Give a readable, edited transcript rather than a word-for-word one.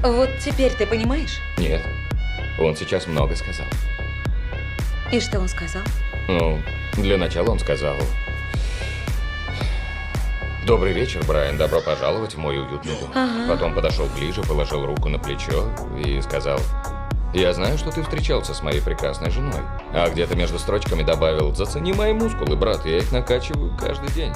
Вот теперь ты понимаешь? Нет. Он сейчас много сказал. И что он сказал? Ну, для начала он сказал: «Добрый вечер, Брайан, добро пожаловать в мой уютный дом». Ага. Потом подошел ближе, положил руку на плечо и сказал: «Я знаю, что ты встречался с моей прекрасной женой». А где-то между строчками добавил: «Зацени мои мускулы, брат, я их накачиваю каждый день».